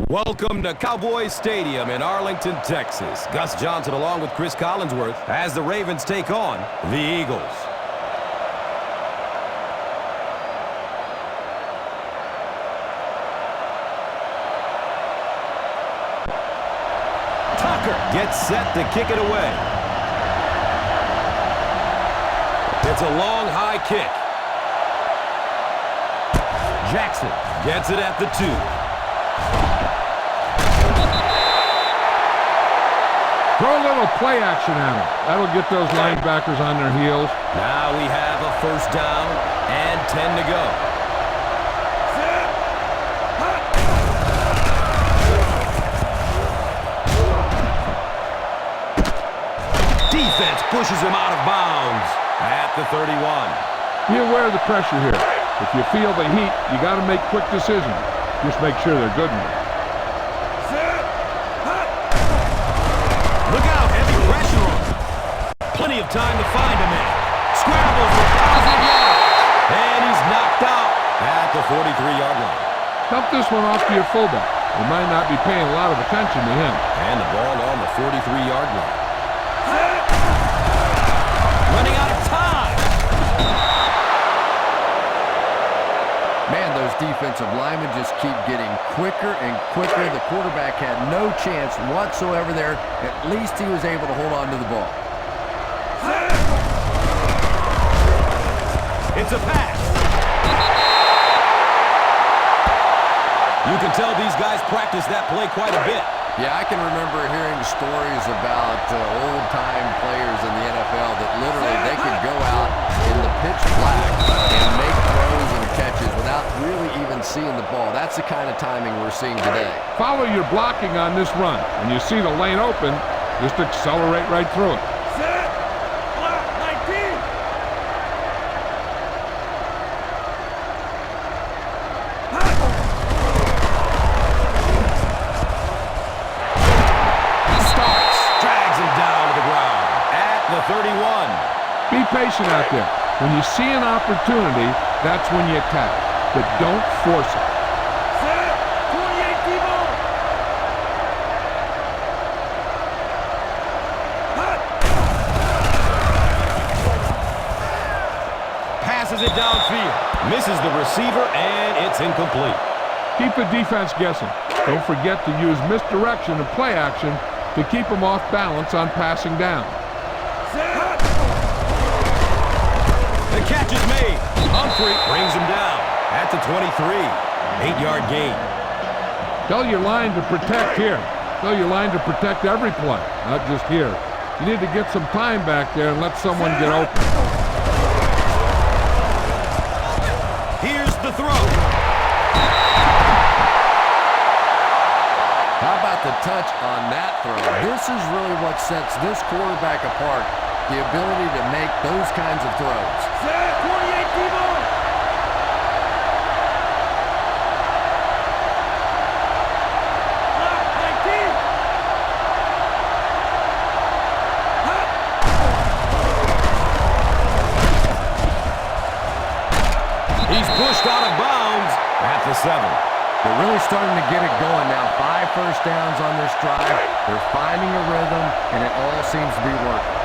Welcome to Cowboys Stadium in Arlington, Texas. Gus Johnson along with Chris Collinsworth as the Ravens take on the Eagles. Tucker gets set to kick it away. It's a long, high kick. Jackson gets it at the 2. Throw a little play action at him. That'll get those linebackers on their heels. Now we have a first down and 10 to go. Defense pushes him out of bounds at the 31. Be aware of the pressure here. If you feel the heat, you got to make quick decisions. Just make sure they're good ones. Plenty of time to find a man. Scrambles for positive yards. And he's knocked out at the 43-yard line. Dump this one off to your fullback. You might not be paying a lot of attention to him. And the ball on the 43-yard line. Running out of time. Man, those defensive linemen just keep getting quicker and quicker. The quarterback had no chance whatsoever there. At least he was able to hold on to the ball. It's a pass. You can tell these guys practice that play quite a bit. Yeah, I can remember hearing stories about old-time players in the NFL that literally they could go out in the pitch black and make throws and catches without really even seeing the ball. That's the kind of timing we're seeing today. Follow your blocking on this run. When you see the lane open, just accelerate right through it. Be patient out there. When you see an opportunity, that's when you attack. But don't force it. Set! 28 T-ball! Passes it downfield. Misses the receiver, and it's incomplete. Keep the defense guessing. Don't forget to use misdirection and play action to keep them off balance on passing down. The catch is made. Humphrey brings him down at the 23. 8-yard gain. Tell your line to protect here. Tell your line to protect every play, not just here. You need to get some time back there and let someone get open. Here's the throw. How about the touch on that throw? This is really what sets this quarterback apart. The ability to make those kinds of throws. Set! 28 T-ball! Block 19! He's pushed out of bounds at the 7. They're really starting to get it going now. 5 first downs on this drive. They're finding a rhythm, and it all seems to be working.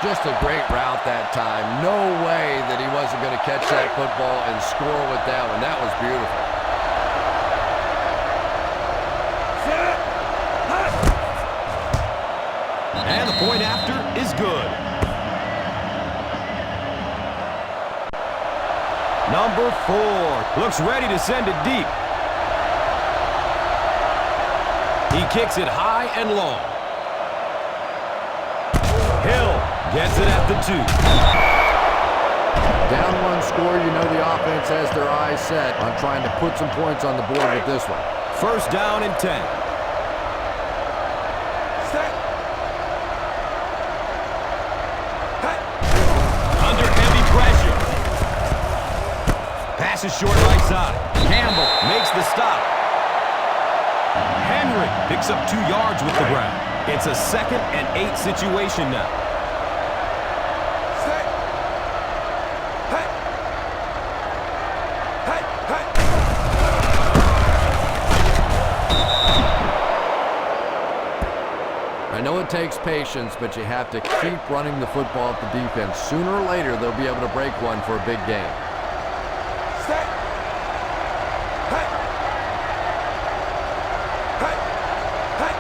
Just a great route that time. No way that he wasn't going to catch that football and score with that one. That was beautiful. And the point after is good. Number 4 looks ready to send it deep. He kicks it high and long. Hill gets it at the 2. Down 1 score, you know the offense has their eyes set on trying to put some points on the board with this one. First down and 10. Set! Under heavy pressure. Pass is short right side. Campbell makes the stop. Picks up 2 yards with the ground. It's a 2nd and 8 situation now. Set. Hey. Hey. Hey. I know it takes patience, but you have to keep running the football at the defense. Sooner or later, they'll be able to break one for a big game. Set. Hey. Hey. Hey.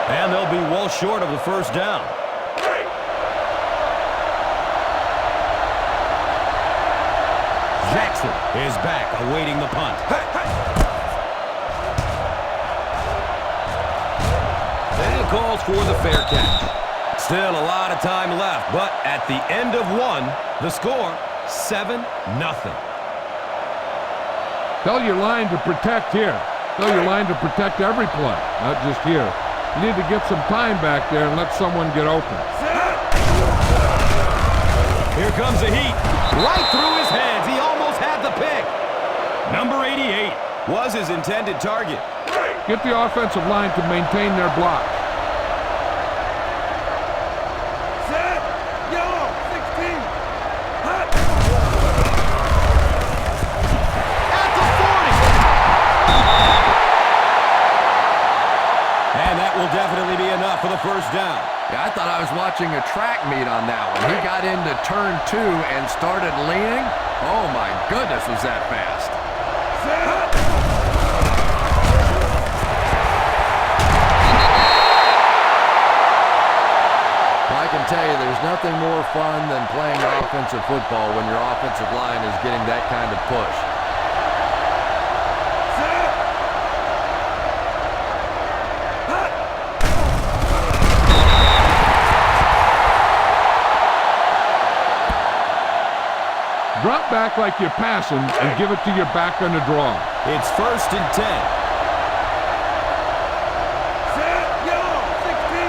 And they'll be well short of the first down. Jackson is back, awaiting the punt. And calls for the fair catch. Still a lot of time left, but at the end of 1, the score, 7-0. Tell your line to protect here. Tell your line to protect every play, not just here. You need to get some time back there and let someone get open. Here comes the heat. Right through his hands. He almost had the pick. Number 88 was his intended target. Get the offensive line to maintain their block. Set. Yellow. 16. Hot. At the 40. And that will definitely be enough for the first down. Yeah, I thought I was watching a track meet on that one. He got into turn 2 and started leaning. Oh, my goodness, was that fast. Set. Well, I can tell you there's nothing more fun than playing offensive football when your offensive line is getting that kind of push. Set. Hot. Drop back like you're passing and give it to your back on the draw. It's 1st and 10. Set. Yellow. 16.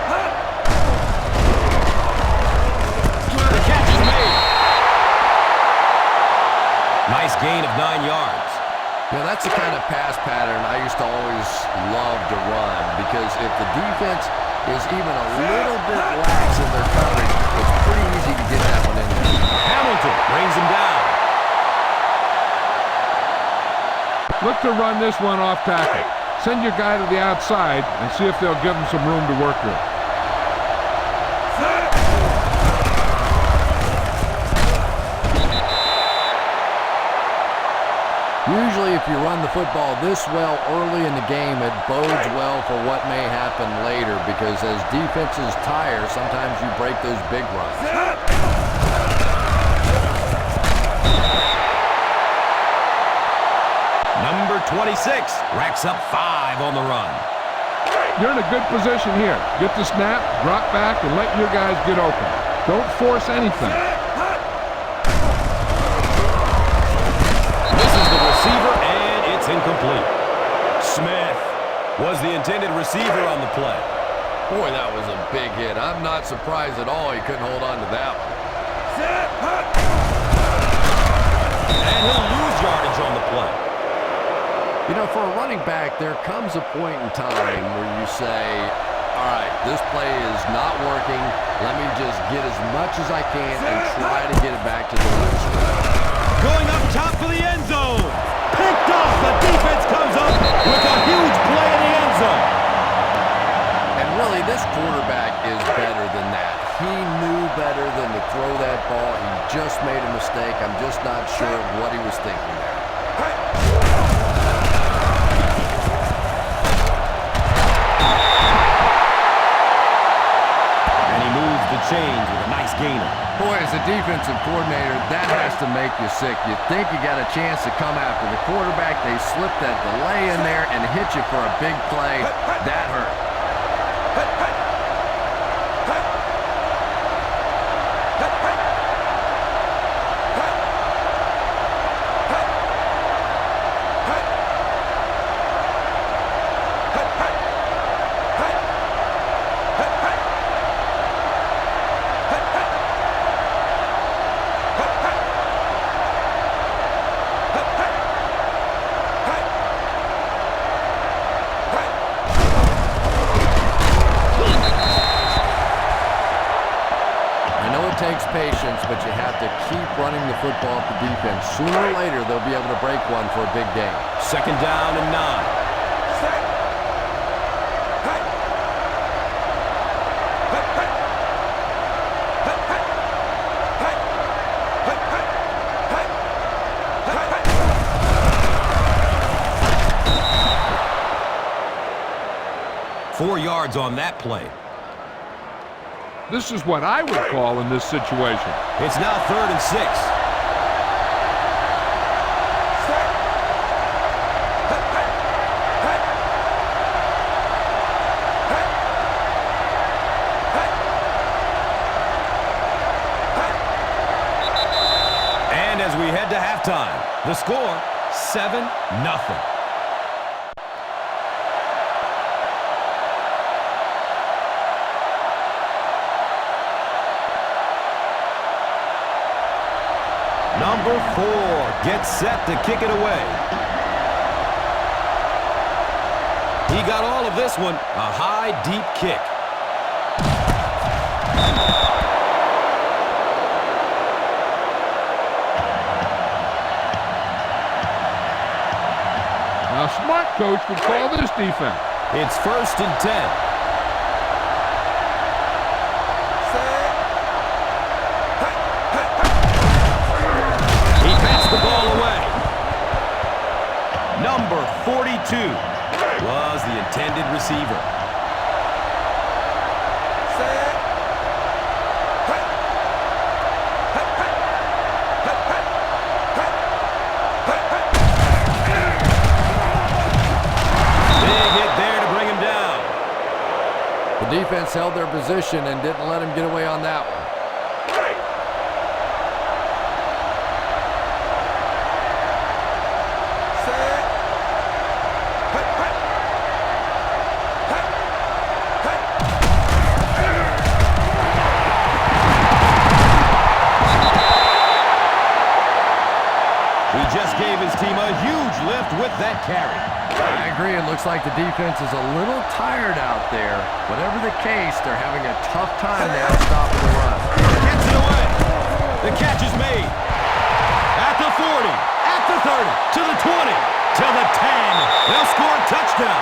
Hot. The catch is made. Nice gain of 9 yards. Yeah, that's the kind of pass pattern I used to always love to run, because if the defense is even a little bit lax in their coverage, it's pretty easy to get that one in there. Hamilton brings him down. Look to run this one off tackle. Send your guy to the outside and see if they'll give him some room to work with. Set. Usually if you run the football this well early in the game, it bodes well for what may happen later, because as defenses tire, sometimes you break those big runs. Set. Number 26 racks up 5 on the run. You're in a good position here. Get the snap, drop back, and let your guys get open. Don't force anything. Misses the receiver, and it's incomplete. Smith was the intended receiver on the play. Boy, that was a big hit. I'm not surprised at all he couldn't hold on to that one. Set. Hot. And he'll lose yardage on the play. You know, for a running back, there comes a point in time where you say, all right, this play is not working. Let me just get as much as I can and try to get it back to the line of scrimmage. Going up top for the end zone. Picked off. The defense comes up with a huge play in the end zone. And really, this quarterback is better than that. He knew better than to throw that ball. He just made a mistake. I'm just not sure of what he was thinking there. And he moves the chains with a nice gainer. Boy, as a defensive coordinator, that has to make you sick. You think you got a chance to come after the quarterback. They slip that delay in there and hit you for a big play. That hurt. takes patience, but you have to keep running the football at the defense. Sooner or later, they'll be able to break one for a big game. 2nd down and 9. Set. Hut. Hut, hut. Hut, hut. Hut. Hut, hut. Hut. Hut, hut. 4 yards on that play. This is what I would call in this situation. It's now 3rd and 6. Set. Hut, hut. Hut. Hut. Hut. Hut. And as we head to halftime, the score, 7-0. Number 4 gets set to kick it away. He got all of this one, a high, deep kick. Now, a smart coach would call this defense. It's 1st and 10. Set. Hut. Hut. Hut. He passed the ball away. Number 42 was the intended receiver. Set. Hut. Hut, hut. Hut, hut. Hut. Hut, hut. Big hit there to bring him down. The defense held their position and didn't let him get away on that one. Set. Hut, hut. Hut. Hut. He just gave his team a huge lift with that carry. I agree. It looks like the defense is a little tired out there. Whatever the case, they're having a tough time now stopping the run. Gets it away. The catch is made. At the 40, at the 30, to the 20, to the 10. They'll score a touchdown.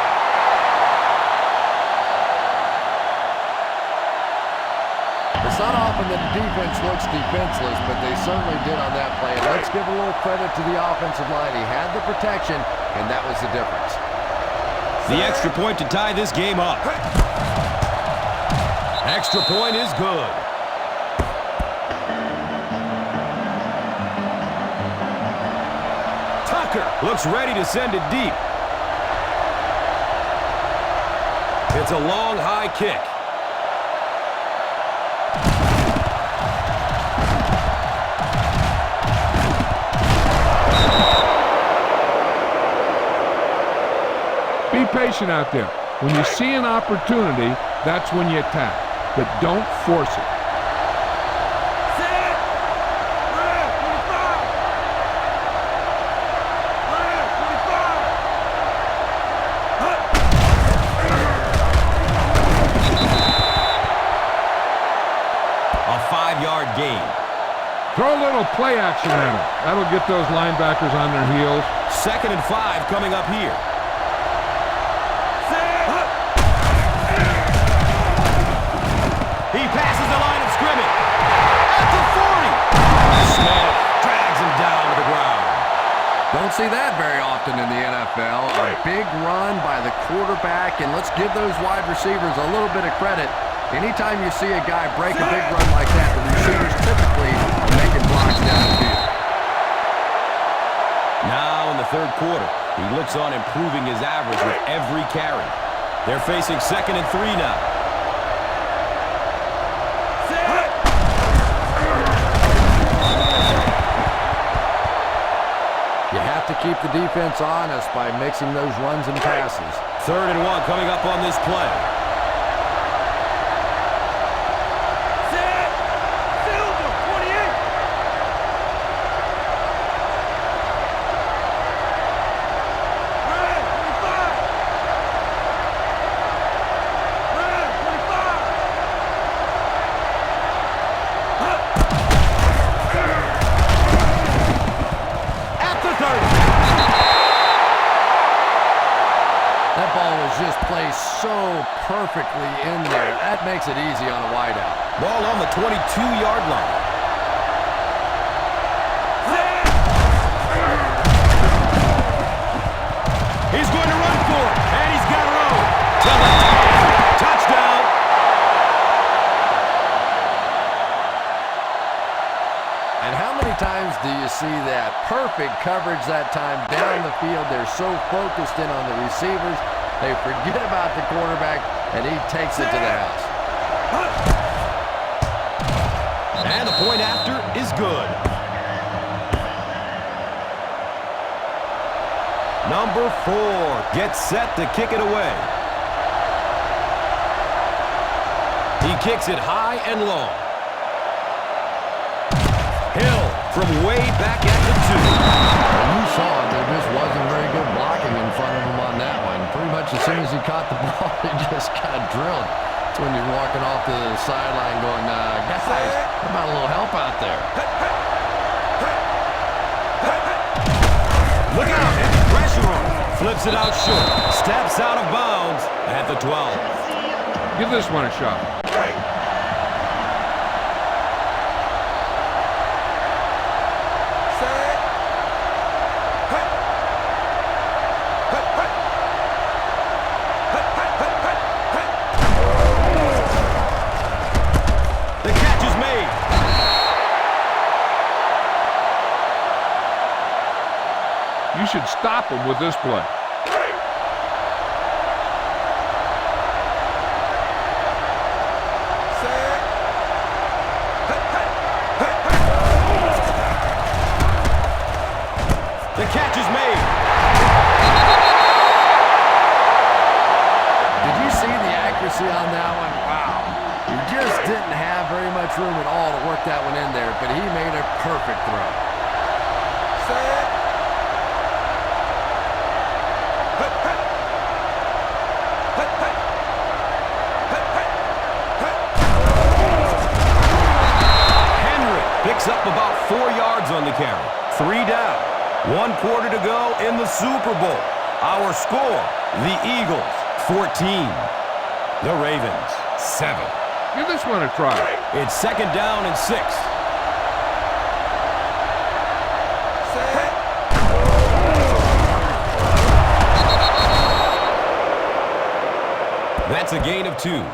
It's not often that the defense looks defenseless, but they certainly did on that play. And let's give a little credit to the offensive line. He had the protection, and that was the difference. The extra point to tie this game up. Extra point is good. Tucker looks ready to send it deep. It's a long, high kick. Be patient out there. When you see an opportunity, that's when you attack. But don't force it. Set. Red, 25. Red, 25. Hut. A 5-yard gain. Throw a little play action at him. That'll get those linebackers on their heels. 2nd and 5 coming up here. Set. Hut. He passes the line of scrimmage. At the 40. Smith drags him down to the ground. Don't see that very often in the NFL. A big run by the quarterback, and let's give those wide receivers a little bit of credit. Anytime you see a guy break a big run like that, the receivers typically are making blocks downfield. Now in the 3rd quarter, he looks on improving his average with every carry. They're facing 2nd and 3 now. Set. You have to keep the defense honest by mixing those runs and passes. 3rd and 1 coming up on this play. Set. Silver, 28. Red, 25. Red, 25. Hut. just placed so perfectly in there. That makes it easy on a wideout. Ball on the 22-yard line. He's going to run for it, and he's got room. To the 10. Touchdown. And how many times do you see that? Perfect coverage that time down the field. They're so focused in on the receivers, they forget about the quarterback, and he takes it to the house. And the point after is good. Number 4 gets set to kick it away. He kicks it high and long. Hill from way back at the 2. And you saw there just wasn't very good blocking in front of him on that one. Pretty much as soon as he caught the ball, he just got drilled. That's when you're walking off the sideline going, guys, how about a little help out there? Look out, heavy pressure on him. Flips it out short. Steps out of bounds at the 12. Give this one a shot. The catch is made. You should stop him with this play. The catch is made. Did you see the accuracy on that one? Wow. He just didn't have very much room at all to work that one in there, but he made a perfect throw. Henry picks up about 4 yards on the carry. 3 down. 1 quarter to go in the Super Bowl. Our score, the Eagles, 14. The Ravens, 7. Give this one a try. It's 2nd down and 6. That's a gain of 2.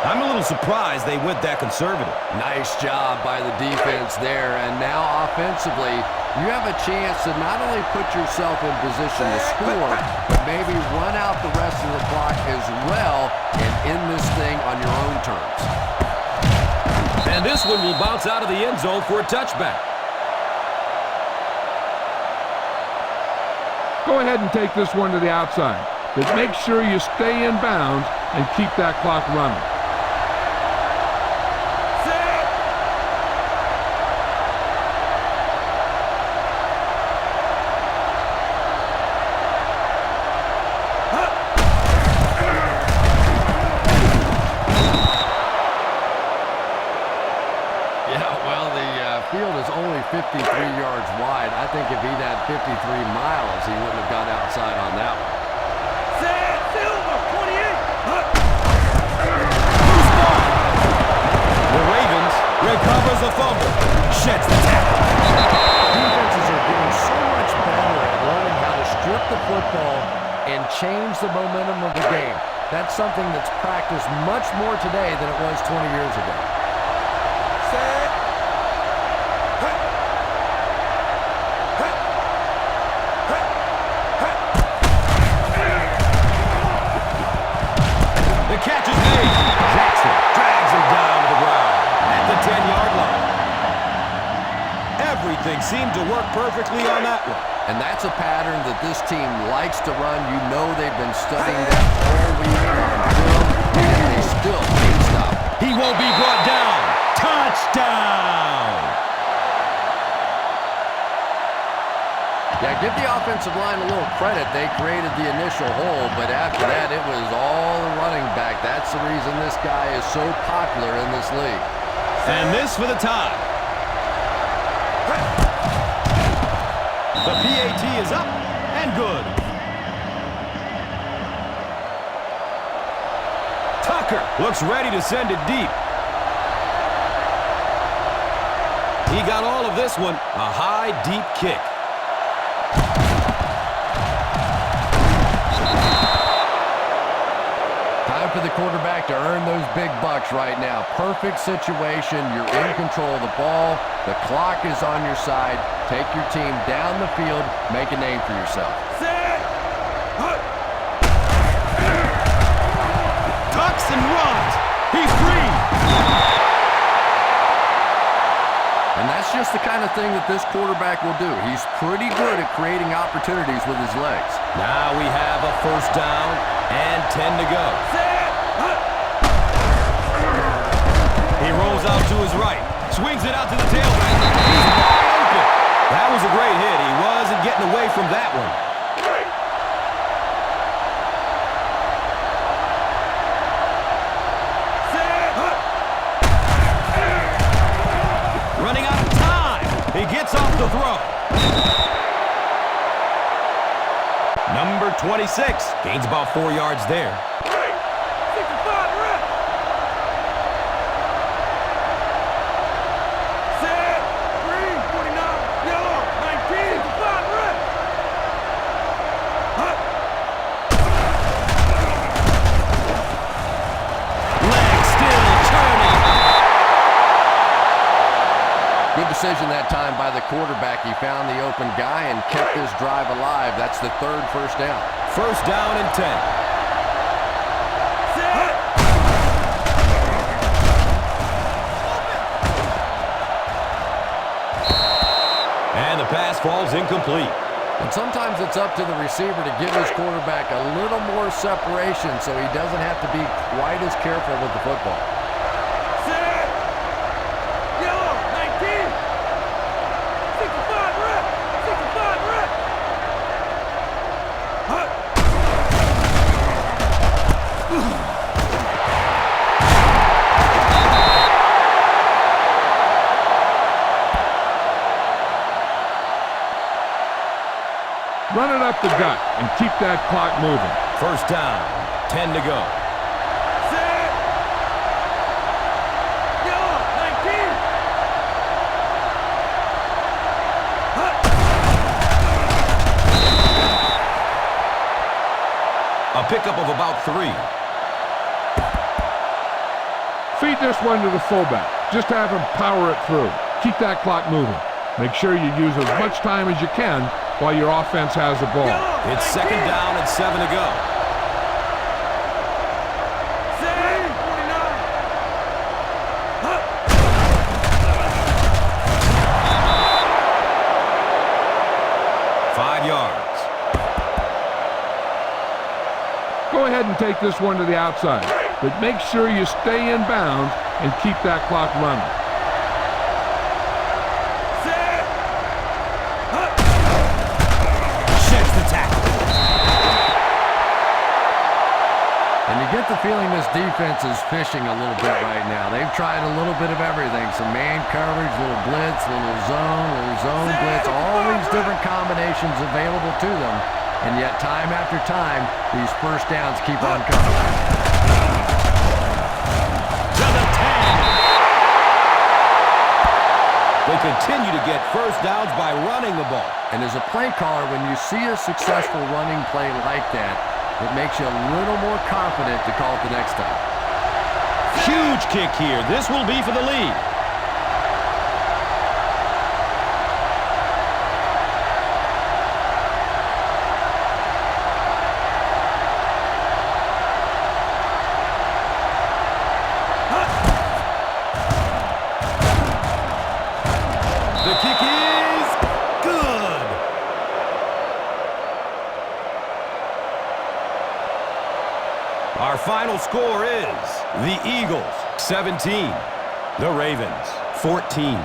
I'm a little surprised they went that conservative. Nice job by the defense there. And now offensively, you have a chance to not only put yourself in position to score, but maybe run out the rest of the clock as well and end this thing on your own terms. And this one will bounce out of the end zone for a touchback. Go ahead and take this one to the outside. But make sure you stay in bounds and keep that clock running. Field is only 53 yards wide. I think if he'd had 53 miles, he wouldn't have got outside on that one. Silver, 28. The Ravens recovers the fumble. Sheds the tackle. Defenses are getting so much better at learning how to strip the football and change the momentum of the game. That's something that's practiced much more today than it was 20 years ago. Catch is made. Jackson drags him down to the ground at the 10-yard line. Everything seemed to work perfectly on that one. And that's a pattern that this team likes to run. You know they've been studying that all week on film, and they still can't stop. He won't be brought down. Touchdown! Yeah, give the offensive line a little credit. They created the initial hole, but after that, it was all the running back. That's the reason this guy is so popular in this league. And this for the tie. The PAT is up and good. Tucker looks ready to send it deep. He got all of this one, a high, deep kick. Time for the quarterback to earn those big bucks right now. Perfect situation. You're in control of the ball. The clock is on your side. Take your team down the field. Make a name for yourself. Set. Tucks and runs. He's free. And that's just the kind of thing that this quarterback will do. He's pretty good at creating opportunities with his legs. Now we have a first down and 10 to go. He rolls out to his right. Swings it out to the tailback. He's wide open. That was a great hit. He wasn't getting away from that one. Running out of time. He gets off the throw. Number 26 gains about 4 yards there. 65 reps. Set. Green, 49. Yellow, 19. 65 reps. Leg still turning. Good decision that time by the quarterback. He found the open guy and kept his drive alive. That's the third first down. First down and 10. Set. And the pass falls incomplete. And sometimes it's up to the receiver to give his quarterback a little more separation so he doesn't have to be quite as careful with the football. Set. Yellow, 19. 65 reps. 65 reps. Run it up the gut and keep that clock moving. First down, 10 to go. Set. Yellow, 19. A pickup of about 3. Feed this one to the fullback. Just have him power it through. Keep that clock moving. Make sure you use as much time as you can while your offense has the ball. It's second down and 7 to go. Set. 49. 5 yards. Go ahead and take this one to the outside, but make sure you stay in bounds and keep that clock running. Set. Sheds the tackle. And you get the feeling this defense is fishing a little bit right now. They've tried a little bit of everything. Some man coverage, little blitz, little zone blitz, all these different combinations available to them. And yet time after time, these first downs keep on coming. To the 10. They continue to get first downs by running the ball. And as a play caller, when you see a successful running play like that, it makes you a little more confident to call it the next time. Huge kick here. This will be for the lead. The kick is good. Our final score is the Eagles 17, the Ravens 14.